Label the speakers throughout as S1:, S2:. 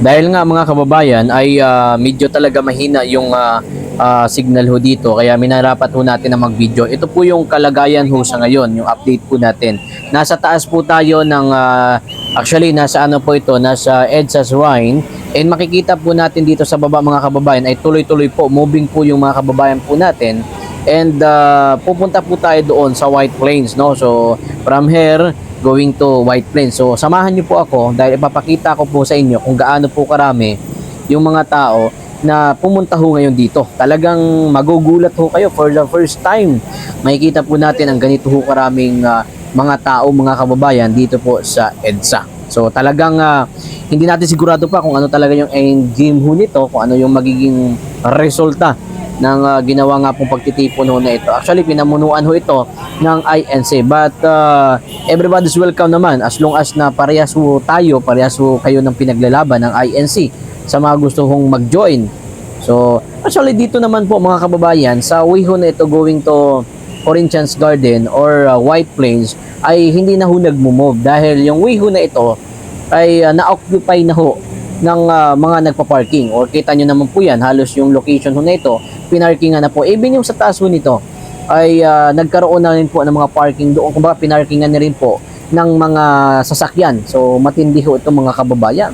S1: Dahil nga mga kababayan ay medyo talaga mahina yung signal ho dito kaya minarapat ho natin na mag-video. Ito po yung kalagayan ho sa ngayon, yung update po natin. Nasa taas po tayo ng actually nasa ano po ito, nasa EDSA Shrine, and makikita po natin dito sa baba mga kababayan ay tuloy-tuloy po, moving po yung mga kababayan po natin. And pupunta po tayo doon sa White Plains, no? So from here going to White Plains. So samahan niyo po ako dahil ipapakita ko po sa inyo kung gaano po karami yung mga tao na pumunta ho ngayon dito. Talagang magugulat ho kayo for the first time. Makikita po natin ang ganito ho karaming mga tao, mga kababayan dito po sa EDSA. So talagang hindi natin sigurado pa kung ano talaga yung end game ho nito, kung ano yung magiging resulta ng ginawa nga pong pagtitipon ho na ito. Actually, pinamunuan ho ito ng INC. But everybody's welcome naman as long as na parehas ho tayo, parehas ho kayo ng pinaglalaban ng INC sa mga gusto hong mag-join. So, actually dito naman po mga kababayan, sa way ho na ito going to Corinthians Garden or White Plains ay hindi na ho nagmo-move dahil yung way ho na ito ay na-occupy na ho ng mga nagpa-parking, or kita nyo naman po yan, halos yung location ho na ito pinarkingan na po. Even yung sa taas ho nito ay nagkaroon na rin po ng mga parking doon, kumbaga pinarkingan na rin po ng mga sasakyan. So matindi ho ito mga kababayan,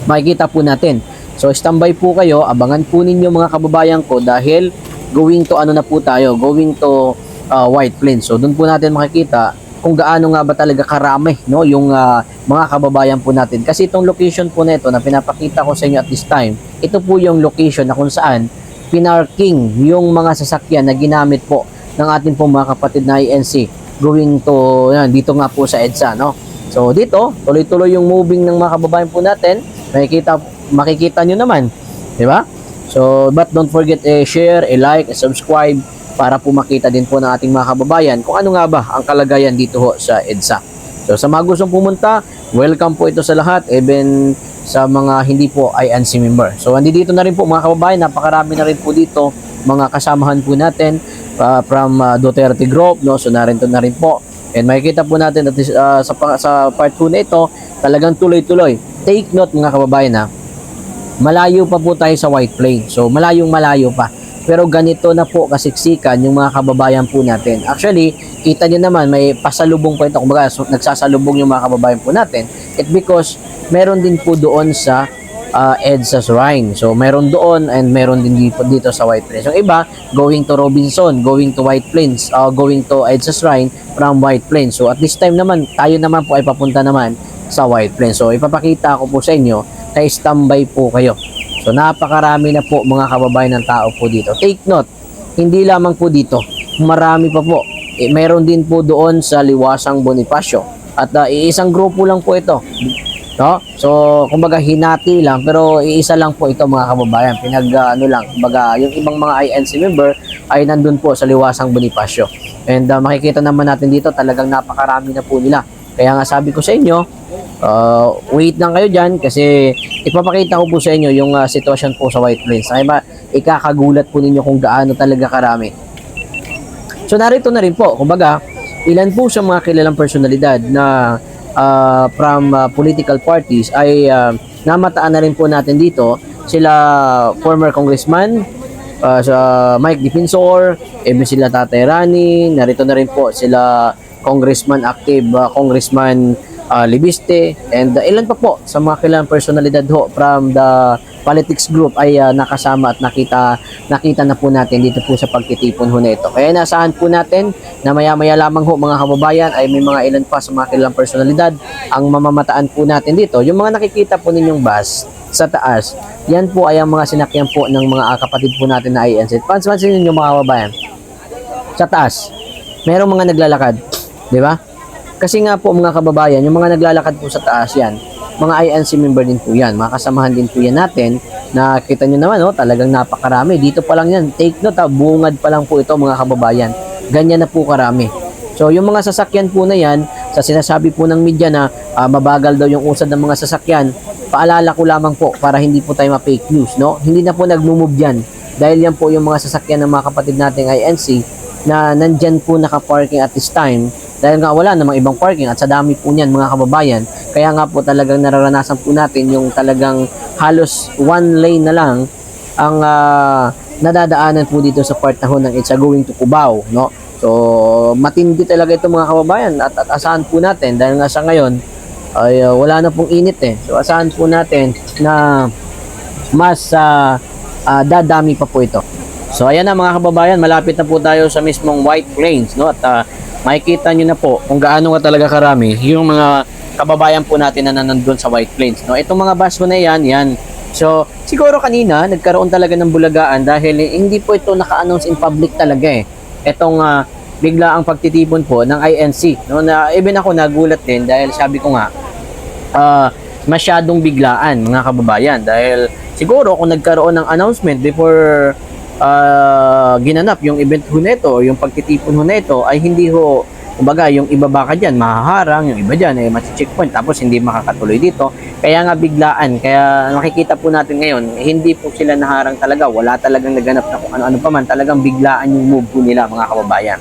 S1: makikita po natin. So standby po kayo, abangan po ninyo mga kababayan ko dahil going to ano na po tayo, going to White Plains. So doon po natin makikita kung gaano nga ba talaga karami, no, yung mga kababayan po natin. Kasi itong location po na ito na pinapakita ko sa inyo at this time, ito po yung location na kung saan pinarking yung mga sasakyan na ginamit po ng ating po mga kapatid na INC going to, yan, dito nga po sa EDSA, no. So dito, tuloy-tuloy yung moving ng mga kababayan po natin. Makikita nyo naman, di ba? So, but don't forget share, like, subscribe para po makita din po ng ating mga kababayan kung ano nga ba ang kalagayan dito ho sa EDSA. So sa mga gustong pumunta, welcome po ito sa lahat, even sa mga hindi po INC member. So andito na rin po mga kababayan, napakarami na rin po dito mga kasamahan po natin from Duterte Group, no? So narito na rin po. And makikita po natin at sa part 2 na ito, talagang tuloy-tuloy. Take note mga kababayan ha, malayo pa po tayo sa White Plains. So malayong malayo pa. Pero ganito na po kasiksikan yung mga kababayan po natin. Actually, kita nyo naman, may pasalubong po ito. Kumbaga, nagsasalubong yung mga kababayan po natin. It because meron din po doon sa EDSA Shrine. So, meron doon and meron din dito sa White Plains. Yung iba, going to Robinson, going to White Plains, going to EDSA Shrine from White Plains. So, at this time naman, tayo naman po ay papunta naman sa White Plains. So, ipapakita ko po sa inyo na standby po kayo. So napakarami na po mga kababayan ng tao po dito. Take note, hindi lamang po dito, marami pa po. Meron din po doon sa Liwasang Bonifacio. At iisang grupo lang po ito. No? So kumbaga hinati lang, pero iisa lang po ito mga kababayan. Ano lang, kumbaga yung ibang mga INC member ay nandun po sa Liwasang Bonifacio. And makikita naman natin dito, talagang napakarami na po nila. Kaya nga sabi ko sa inyo, wait lang kayo dyan kasi ipapakita ko po sa inyo yung sitwasyon po sa White Plains. Ay ba, ikakagulat po ninyo kung gaano talaga karami. So narito na rin po, kumbaga, ilan po sa mga kilalang personalidad na from political parties ay namataan na rin po natin dito. Sila former congressman, sa Mike Defensor, even sila Tatay Rani, narito na rin po sila Congressman active, Congressman Libiste, and ilan pa po sa mga kilalang personalidad ho from the politics group ay nakasama at nakita na po natin dito po sa pagtitipon ho na ito. Kaya nasahan po natin na maya-maya lamang ho mga kababayan ay may mga ilan pa sa mga kilalang personalidad ang mamamataan po natin dito. Yung mga nakikita po ninyong bus sa taas, yan po ay ang mga sinakyan po ng mga kapatid po natin na INC. Pansin ninyo mga kababayan, sa taas merong mga naglalakad, di ba? Kasi nga po mga kababayan, yung mga naglalakad po sa taas yan, mga INC member din po yan, mga kasamahan din po yan natin, na kita nyo naman, no, talagang napakarami. Dito pa lang yan, take note ha, bungad pa lang po ito mga kababayan. Ganyan na po karami. So yung mga sasakyan po na yan, sa sinasabi po ng media na mabagal daw yung usad ng mga sasakyan, paalala ko lamang po para hindi po tayo ma-fake news, no? Hindi na po nag-move yan. Dahil yan po yung mga sasakyan ng mga kapatid nating INC na nandyan po naka-parking at this time. Dahil nga wala namang ibang parking at sa dami po niyan mga kababayan. Kaya nga po talagang nararanasan po natin yung talagang halos one lane na lang ang nadadaanan po dito sa part na ho ng EDSA going to Cubao, no? So matindi talaga ito mga kababayan, at asahan po natin dahil nga sa ngayon ay wala na pong init eh. So asahan po natin na mas dadami pa po ito. So ayan na mga kababayan, malapit na po tayo sa mismong White Plains, no? At makikita nyo na po kung gaano nga talaga karami yung mga kababayan po natin na nandun sa White Plains, no? Itong mga bus ko na yan. So siguro kanina nagkaroon talaga ng bulagaan dahil hindi po ito naka-announce in public talaga eh. Itong bigla ang pagtitipon po ng INC, no? Na even ako nagulat din dahil sabi ko nga masyadong biglaan mga kababayan, dahil siguro kung nagkaroon ng announcement before ginanap yung event ho neto o yung pagtitipon ho neto, ay hindi ho, kumbaga yung iba baka dyan mahaharang, yung iba dyan ay mati-checkpoint tapos hindi makakatuloy dito, kaya nga biglaan. Kaya nakikita po natin ngayon, hindi po sila naharang talaga, wala talagang naganap na kung ano-ano pa man, talagang biglaan yung move po nila mga kababayan.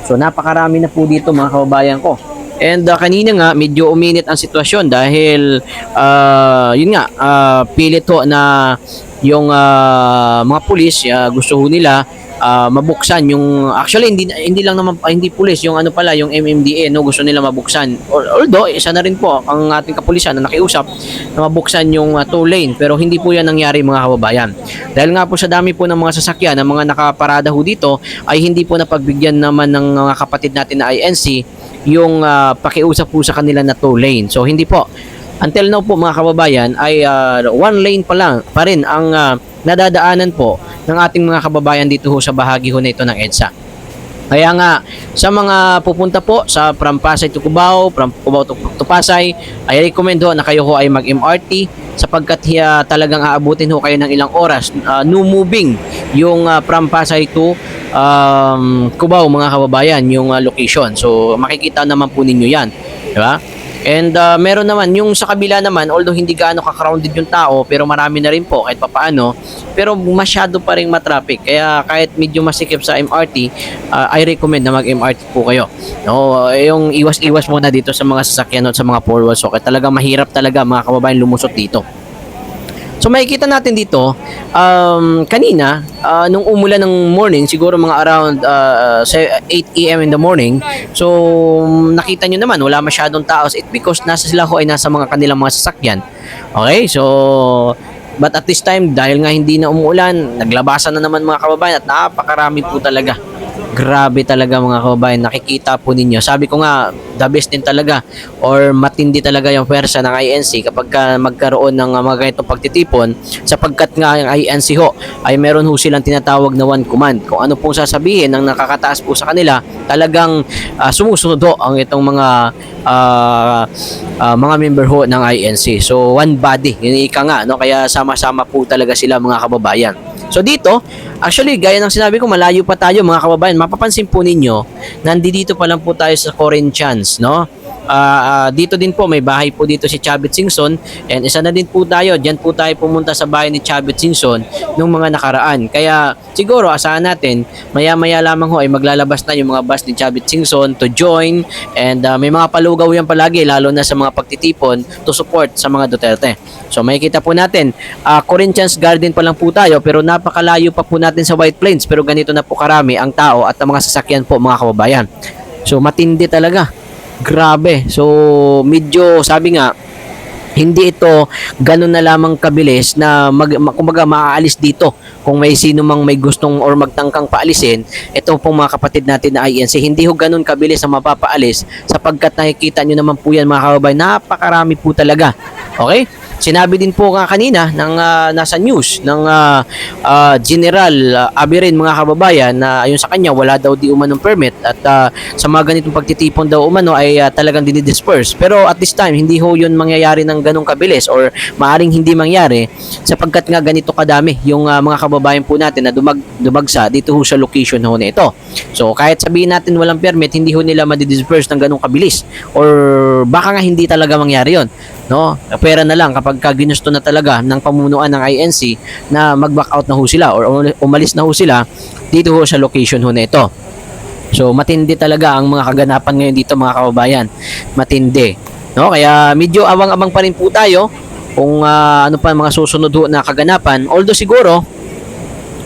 S1: So napakarami na po dito mga kababayan ko. And kanina nga medyo uminit ang sitwasyon dahil yun nga pilit ho na yung mga pulis gusto ho nila mabuksan yung, actually hindi lang naman hindi pulis, yung ano pala, yung MMDA, no, gusto nila mabuksan. Although isa na rin po ang ating kapulisan na nakiusap na mabuksan yung toll lane, pero hindi po yan nangyari mga kababayan. Dahil nga po sa dami po ng mga sasakyan, ng mga nakaparada ho dito, ay hindi po napagbigyan naman ng mga kapatid natin na INC yung pakiusap po sa kanila na toll lane. So hindi po, until now po mga kababayan ay one lane pa rin ang nadadaanan po ng ating mga kababayan dito ho sa bahagi ho na ito ng EDSA. Kaya nga sa mga pupunta po sa from Pasay to Cubao, from Cubao to Pasay, ay recommend ho na kayo ho ay mag-MRT sapagkat talagang aabutin ho kayo ng ilang oras. No moving yung from Pasay to Cubao mga kababayan, yung location. So makikita naman po ninyo yan, di ba? And meron naman yung sa kabila naman, although hindi gaano ka-crowded yung tao, pero marami na rin po kahit papaano, pero masyado pa rin matraffic. Kaya kahit medyo masikip sa MRT, I recommend na mag-MRT po kayo. No, yung iwas-iwas muna dito sa mga sasakyan at sa mga four wheels. So talagang mahirap talaga mga kababayan lumusot dito. So makikita natin dito kanina nung umulan ng morning, siguro mga around 8 AM in the morning. So nakita nyo naman wala masyadong tao, it because nasa sila ho ay nasa mga kanilang mga sasakyan. Okay, so but at this time dahil nga hindi na umuulan, naglabasan na naman mga kababayan at napakarami po talaga. Grabe talaga mga kababayan, nakikita po ninyo. Sabi ko nga, the best din talaga or matindi talaga yung pwersa ng INC kapag magkaroon ng mga ganitong pagtitipon, sapagkat nga yung INC ho ay meron ho silang tinatawag na one command. Kung ano pong sasabihin ng nakakataas po sa kanila, talagang sumusunod ho ang itong mga member ho ng INC. So one body, yun ika nga, no? Kaya sama-sama po talaga sila mga kababayan. So dito, actually gaya ng sinabi ko, malayo pa tayo mga kababayan. Mapapansin po ninyo, nandito pa lang po tayo sa Corinthians, no? Dito din po, may bahay po dito si Chavit Singson, and isa na din po tayo, dyan po tayo pumunta sa bahay ni Chavit Singson nung mga nakaraan. Kaya siguro asahan natin, maya-maya lamang ho ay maglalabas na yung mga bus ni Chavit Singson to join, and may mga palugaw yan palagi, lalo na sa mga pagtitipon to support sa mga Duterte. So makikita po natin, Corinthians Garden pa lang po tayo, pero napakalayo pa po natin sa White Plains, pero ganito na po karami ang tao at ang mga sasakyan po mga kababayan. So matindi talaga. Grabe. So medyo sabi nga hindi ito ganun na lamang kabilis na kumbaga maaalis dito kung may sino mang may gustong or magtangkang paalisin. Ito pong mga kapatid natin na INC, hindi ho ganun kabilis na mapapaalis sapagkat nakikita nyo naman po yan mga kababayan, napakarami po talaga. Okay? Sinabi din po kanina ng nasa news ng General Abirin mga kababayan na ayon sa kanya wala daw di umanong permit at sa mga ganitong pagtitipon daw umano ay talagang dinidisperse. Pero at this time hindi ho yun mangyayari ng ganong kabilis or maaring hindi mangyari sapagkat nga ganito kadami yung mga kababayan po natin na dumagsa dito ho sa location ho na ito. So kahit sabihin natin walang permit, hindi ho nila madidisperse ng ganong kabilis or baka nga hindi talaga mangyari yon, no? Pera na lang kapag ginusto na talaga ng pamunuan ng INC na mag-back out na ho sila or umalis na ho sila dito ho sa location ho na ito. So matindi talaga ang mga kaganapan ngayon dito mga kababayan. Matindi, no? Kaya medyo awang-abang pa rin po tayo kung ano pa mga susunod ho na kaganapan. Although siguro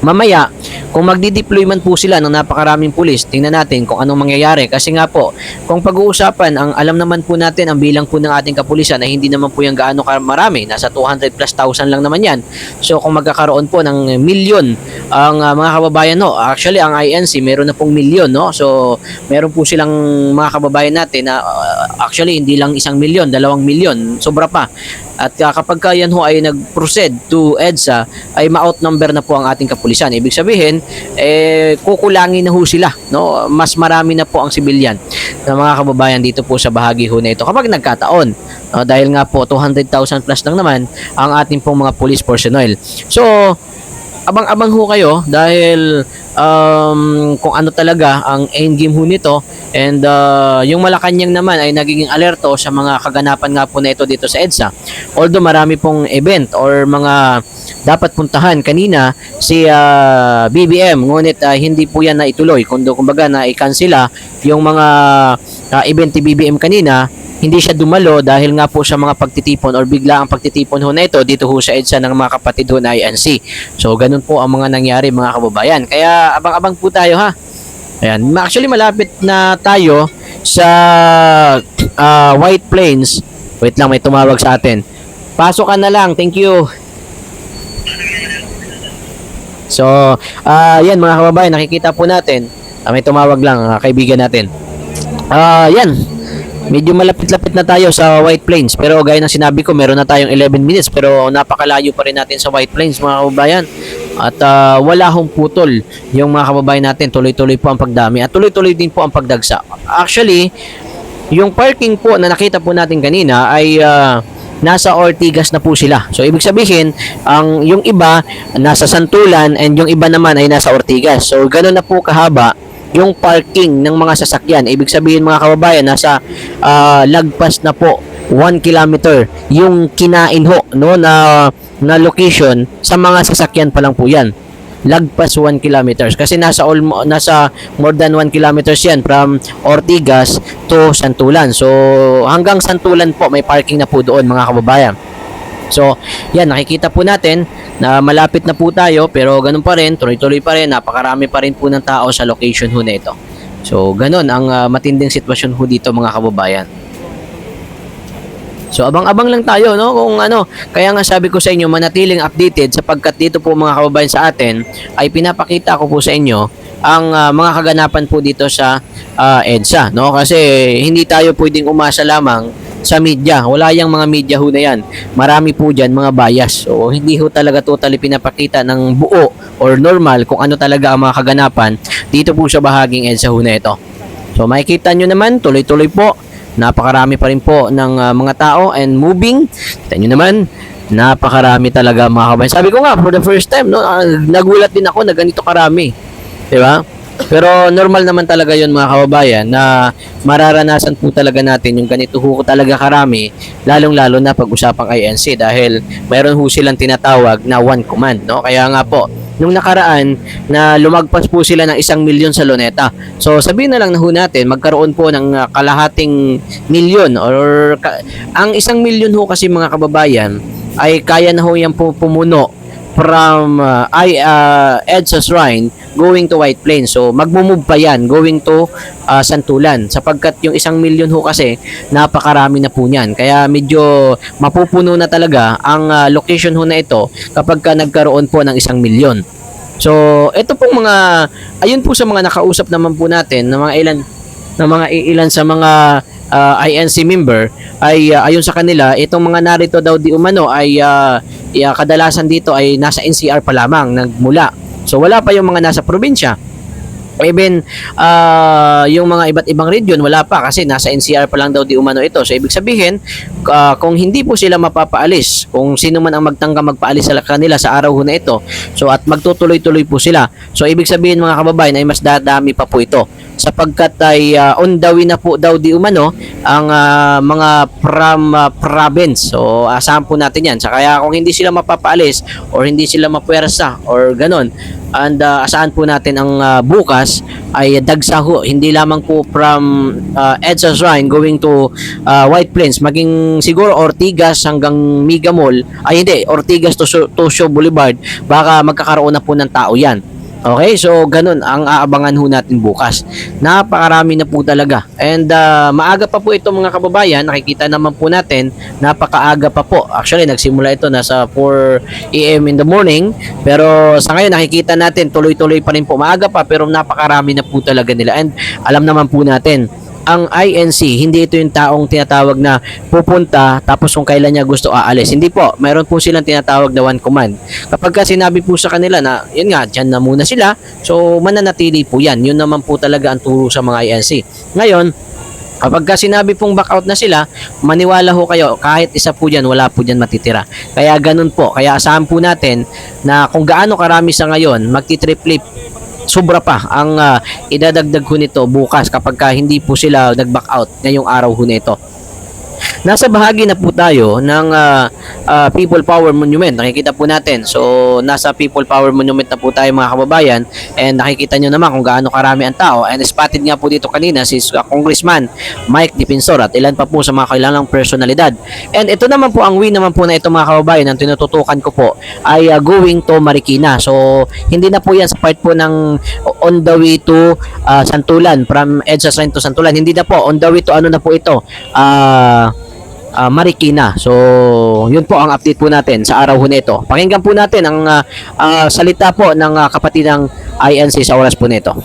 S1: mamaya, kung magdi-deploy man po sila ng napakaraming pulis, tingnan natin kung anong mangyayari. Kasi nga po, kung pag-uusapan, ang alam naman po natin, ang bilang po ng ating kapulisan ay hindi naman po yung gaano marami. Nasa 200 plus thousand lang naman yan. So kung magkakaroon po ng milyon ang mga kababayan, no? Actually, ang INC, meron na pong milyon. No? So meron po silang mga kababayan natin na actually, hindi lang 1 milyon, 2 milyon, sobra pa. At kapag yan ho ay nag-proceed to EDSA, ay ma-outnumber na po ang ating kapulisan. Ibig sabihin, kukulangin na ho sila. No? Mas marami na po ang sibilyan na mga kababayan dito po sa bahagi ho na ito kapag nagkataon. No? Dahil nga po, 200,000 plus lang naman ang ating pong mga police personnel. So, abang-abang ho kayo dahil kung ano talaga ang end game ho nito, and yung Malacanang naman ay nagiging alerto sa mga kaganapan nga po na ito dito sa EDSA. Although marami pong event or mga dapat puntahan kanina si BBM, ngunit hindi po yan na ituloy. Kumbaga na i-cancela yung mga event ni BBM kanina. Hindi siya dumalo dahil nga po sa mga pagtitipon or bigla ang pagtitipon ho na ito dito ho sa EDSA ng mga kapatid ho na INC. So ganun po ang mga nangyari mga kababayan. Kaya abang-abang po tayo ha. Ayan. Actually malapit na tayo sa White Plains. Wait lang, may tumawag sa atin. Pasok ka na lang. Thank you. So, yan mga kababayan, nakikita po natin. May tumawag lang, kaibigan natin. Yan. Medyo malapit-lapit na tayo sa White Plains, pero gaya ng sinabi ko, meron na tayong 11 minutes pero napakalayo pa rin natin sa White Plains mga kababayan. At wala hong putol yung mga kababayan natin, tuloy-tuloy po ang pagdami at tuloy-tuloy din po ang pagdagsa. Actually, yung parking po na nakita po natin kanina ay nasa Ortigas na po sila. So ibig sabihin, yung iba nasa Santulan and yung iba naman ay nasa Ortigas. So ganoon na po kahaba yung parking ng mga sasakyan. Ibig sabihin mga kababayan, nasa lagpas na po 1 kilometer yung kinain ho no, na location sa mga sasakyan pa lang po yan. Lagpas 1 kilometers kasi nasa more than 1 kilometers yan from Ortigas to Santulan. So hanggang Santulan po may parking na po doon mga kababayan. So, yan, nakikita po natin na malapit na po tayo pero ganun pa rin, tuloy-tuloy pa rin, napakarami pa rin po ng tao sa location ho na ito. So, ganun ang matinding sitwasyon ho dito mga kababayan. So, abang-abang lang tayo, no? Kung ano, kaya nga sabi ko sa inyo, manatiling updated sapagkat dito po mga kababayan sa atin ay pinapakita ko po sa inyo ang mga kaganapan po dito sa EDSA, no? Kasi hindi tayo pwedeng umasa lamang sa media. Wala yung mga media ho na yan. Marami po dyan mga bias. So, hindi ho talaga totally pinapakita ng buo or normal kung ano talaga ang mga kaganapan dito po sa bahaging EDSA ho na ito. So, makikita nyo naman, tuloy-tuloy po. Napakarami pa rin po ng mga tao and moving. Kita nyo naman, napakarami talaga mga kabayan. Sabi ko nga, for the first time, no, nagulat din ako na ganito karami. Diba? Pero normal naman talaga yun mga kababayan na mararanasan po talaga natin yung ganito ho talaga karami, lalong-lalo na pag-usapang INC dahil mayroon ho silang tinatawag na one command, no? Kaya nga po, nung nakaraan na lumagpas po sila ng 1 milyon sa Luneta. So sabihin na lang na ho natin, magkaroon po ng kalahating milyon or ang 1 milyon ho kasi mga kababayan ay kaya na ho yan po pumuno from EDSA Shrine going to White Plains. So magmo-move pa yan going to Santulan sapagkat yung 1 milyon ho kasi napakarami na po niyan. Kaya medyo mapupuno na talaga ang location ho na ito kapag nagkaroon po ng 1 milyon. So ito pong mga ayun po sa mga nakausap naman po natin na mga ilan sa mga INC member ay ayon sa kanila itong mga narito daw di umano ay kadalasan dito ay nasa NCR pa lamang nagmula. So wala pa yung mga nasa probinsya. Even yung mga iba't ibang region wala pa kasi nasa NCR pa lang daw di umano ito. So ibig sabihin kung hindi po sila mapapaalis, kung sino man ang magtangka magpaalis sa kanila sa araw na ito, so at magtutuloy-tuloy po sila. So ibig sabihin mga kababayan ay mas dadami pa po ito sapagkat ay on the way na po daw di umano ang mga province. So asahan po natin yan. So, kaya kung hindi sila mapapaalis or hindi sila mapuwersa or ganon, And asahan po natin ang bukas ay dagsa ho, hindi lamang po from EDSA Shrine going to White Plains, maging siguro Ortigas hanggang Mega Mall, ay hindi, Ortigas to Shaw Boulevard, baka magkakaroon na po ng tao yan. Okay, so ganun ang aabangan ho natin bukas. Napakarami na po talaga. And maaga pa po ito mga kababayan, nakikita naman po natin, napakaaga pa po. Actually, nagsimula ito nasa 4 AM in the morning, pero sa ngayon nakikita natin tuloy-tuloy pa rin po. Maaga pa pero napakarami na po talaga nila. And alam naman po natin, ang INC, hindi ito yung taong tinatawag na pupunta tapos kung kailan niya gusto aalis. Hindi po, mayroon po silang tinatawag na one command. Kapag ka sinabi po sa kanila na, yun nga, dyan na muna sila, so mananatili po yan. Yun naman po talaga ang turo sa mga INC. Ngayon, kapag ka sinabi pong back out na sila, maniwala ho kayo, kahit isa po dyan, wala po dyan matitira. Kaya ganun po, kaya asahan po natin na kung gaano karami sa ngayon, magti-triple sobra pa ang idadagdag ho nito bukas kapag ka hindi po sila nag-back out ngayong araw ho nito. Nasa bahagi na po tayo ng People Power Monument. Nakikita po natin. So, nasa People Power Monument na po tayo mga kababayan. And nakikita nyo naman kung gaano karami ang tao. And spotted nga po dito kanina si Congressman Mike Defensor at ilan pa po sa mga kailangang personalidad. And ito naman po, ang way naman po na ito mga kababayan, ang tinututukan ko po ay going to Marikina. So, hindi na po yan sa part po ng on the way to Santulan, from EDSA Shrine to Santulan. Hindi na po, on the way to ano na po ito, Marikina. So, yun po ang update po natin sa araw ho nito. Pakinggan po natin ang salita po ng kapatid ng INC sa oras po nito.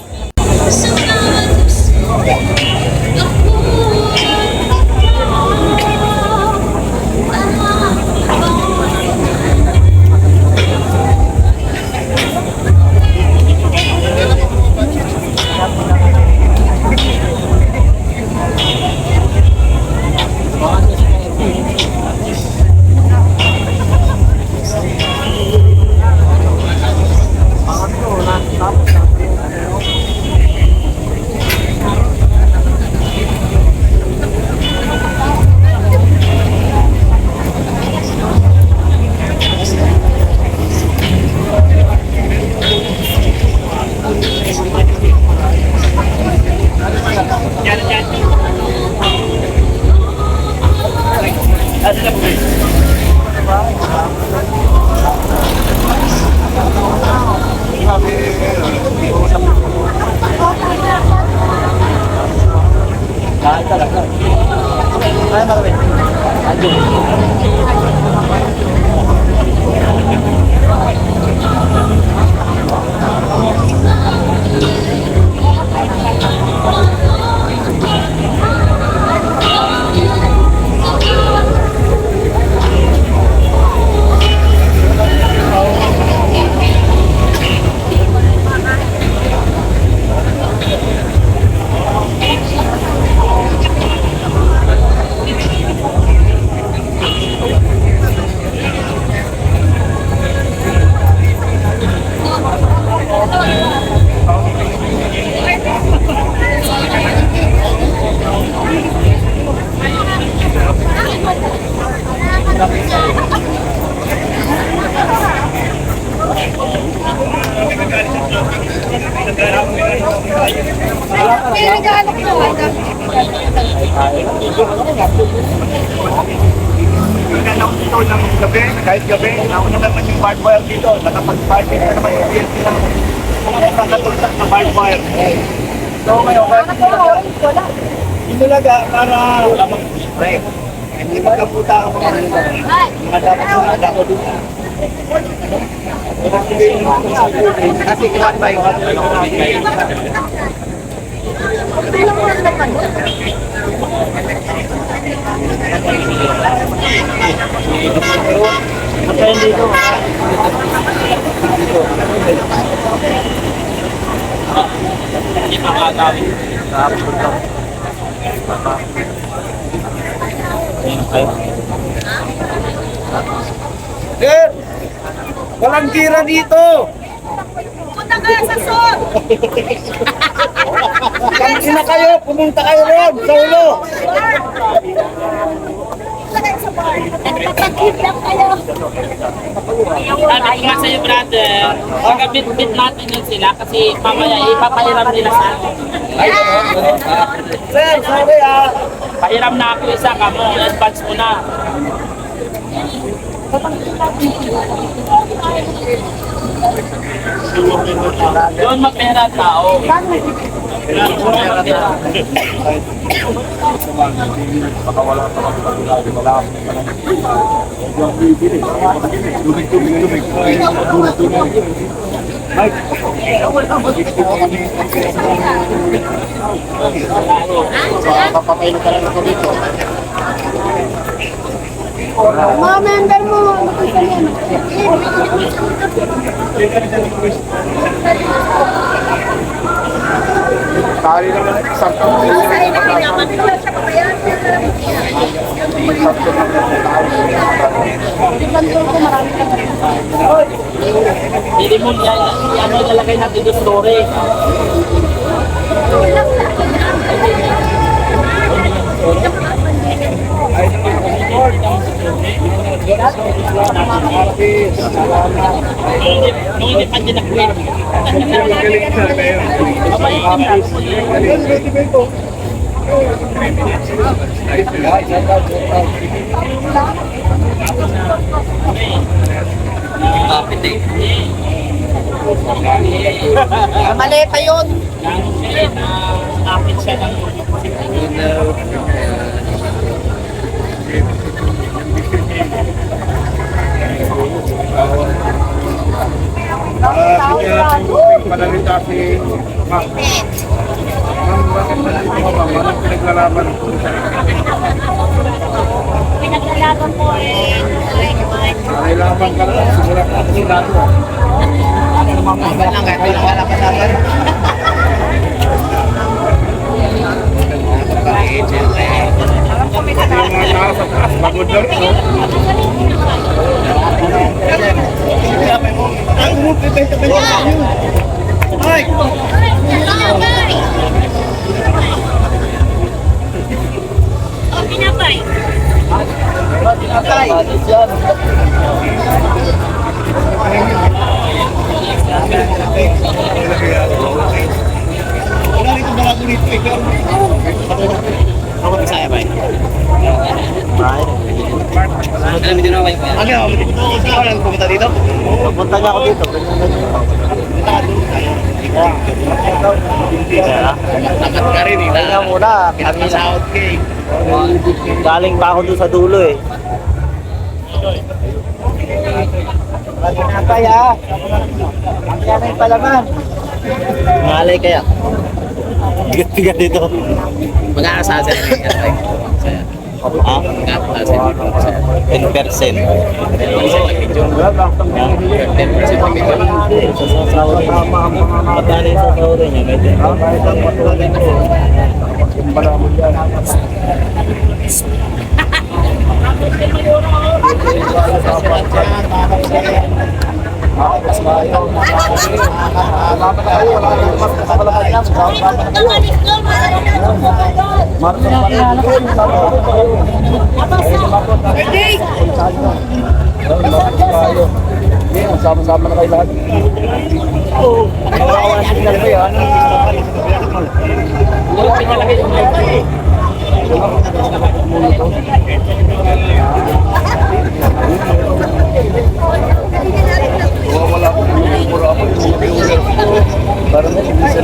S2: Kahit gabi, nauna naman yung barbed wire dito. Nakapag-party na naman yung PNP ng mga nakatultak na barbed wire. So ngayon, inulaga para wala mag-spray. Hindi magkaputa ang mga dapat sa dako dito. Kasi kiwan ba yung Sir, walang tira dito.
S3: Punta kayo sa sud.
S2: Kanina kayo, pumunta kayo ron sa ulo.
S3: Punta kayo sa Nagpapagkip lang kayo.
S4: Sabi ko nga sa'yo, brother, pagka-bit-bit natin yun sila kasi mamaya ipapahiram nila sa akin.
S2: Sir, sorry ah.
S4: Pahiram na ako isa ka mo, advance mo na. Doon mapera ang tao.
S2: Baka wala pa kami pagkakali. Wala kami Tubig. Mike. Papapailan ka lang ako dito.
S3: Mga member mo, nakita niyo.
S2: Kali naman sakto.
S3: Masaya na kailangan ko siya pabayaan.
S4: Hindi mo yan, ano ilalagay natin yung story. Nung hindi pa dinakwit.
S3: Maleta yun.
S4: Kapit siya ng
S2: Panalita si Mac. Ang pinaglalaban.
S3: Pinaglalaban po eh.
S2: Kailangan ka lang. Sigura ka kasi dito.
S4: Mamahal lang kahit wala ka naman.
S2: Yung mga tao sa taas, pagod na rin, no? Ang multi-benta ba yun? Ay!
S3: Oh, pinapay.
S2: Wala rito bago rito, ikaw.
S4: Ako Bisaya ba?
S2: Ano yun? Ikaw lang pumunta dito?
S4: Punta niya ako dito.
S2: Nakat ka rin, eh.
S4: Kaya muna, kami na.
S2: Out ka, eh.
S4: Galing pa ako doon sa dulo eh. Pinapay ah. Ang yanay palaman. Malay kaya. Bigat-bigat dito.
S1: Mag-aasa sa
S4: Ah? 10%. 10%. Magkano yung sasahod niya? May
S3: 10.
S2: Sama-sama na kayo lahat. Oo. Wala signal ba yan? Wala ko. Wala ko. Para na isa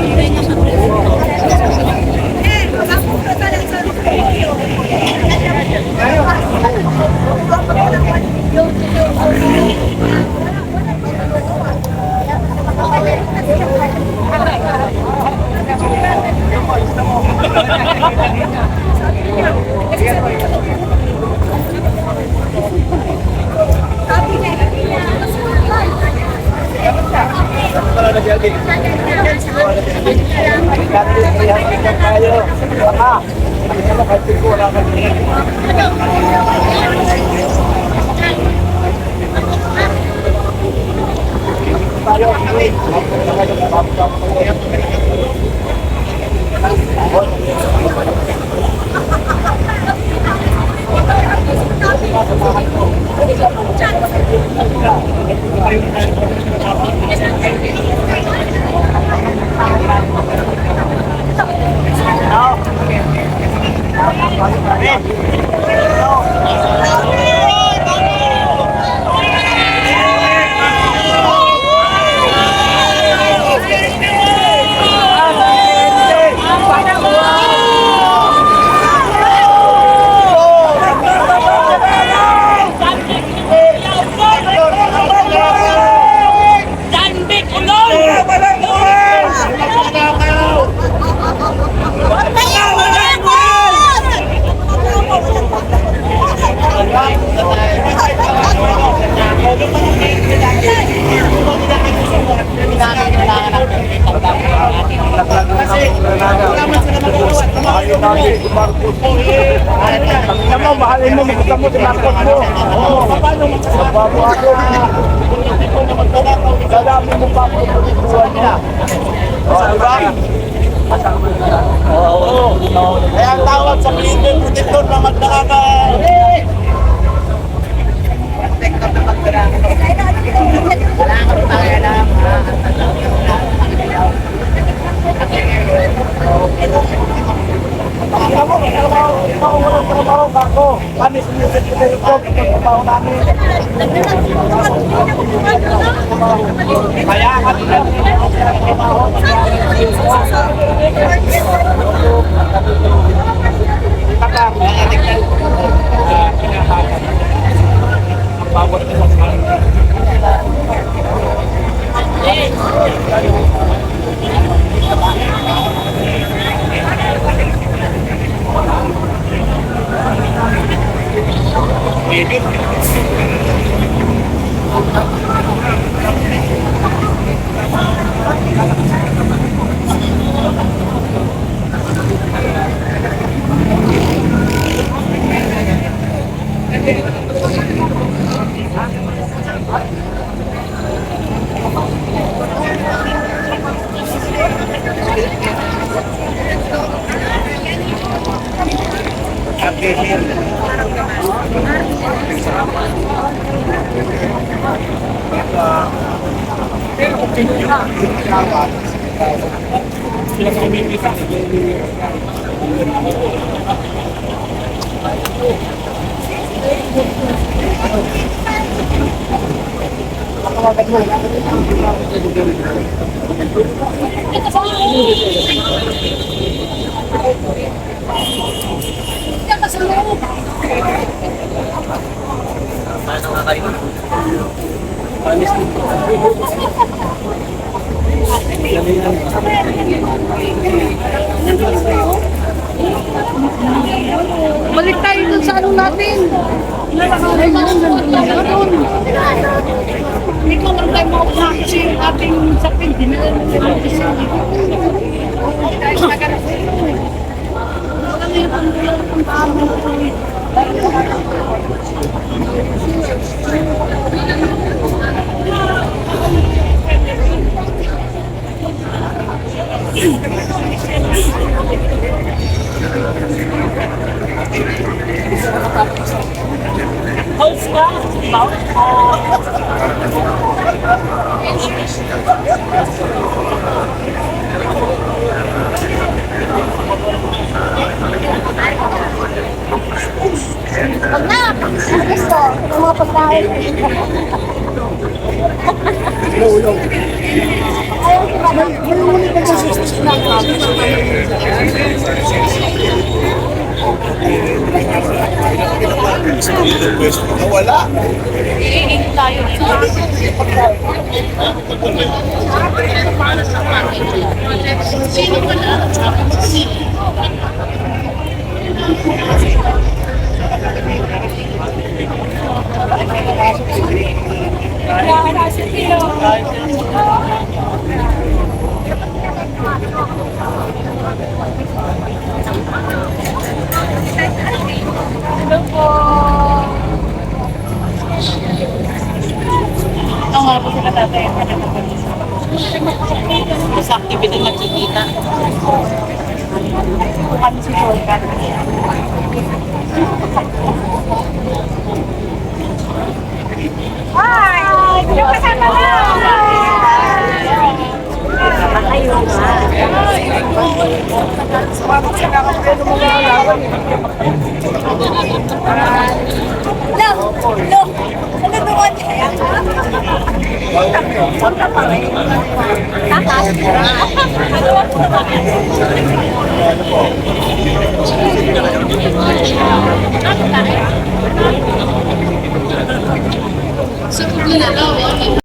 S4: Danbik ulol!
S2: Mahalin mo, makita mo, tinakot mo. Paano mo? Dadami mo pa ako sa buwan niya. Diba? Oo. Kaya ang tawag sa Pilipin, protector na magdakaka. Trabaho kako. Kami sinisit ko ito. Trabaho namin. Kaya kami trabaho.
S3: Balik tayo dun sa ano natin. Hindi ko lang tayo makakuha kasi yung ating sapin. Dinala na nila ng isa. Dahil sa ganun. Alam mo yung pandulang ng tama.
S4: Host ka?
S3: Pag na! Gusto! Ang mga pagkain. Ayaw ko ba? Marunong ka sa susunod.
S2: Wala.
S3: Iingin tayo dito. Sino ba na? Hello po. Ito nga po sila tatay.
S4: Sa activity makikita.
S3: Kami si Jordan. Hi! Look! Ano doon? Punta pa rin. Tatas. So,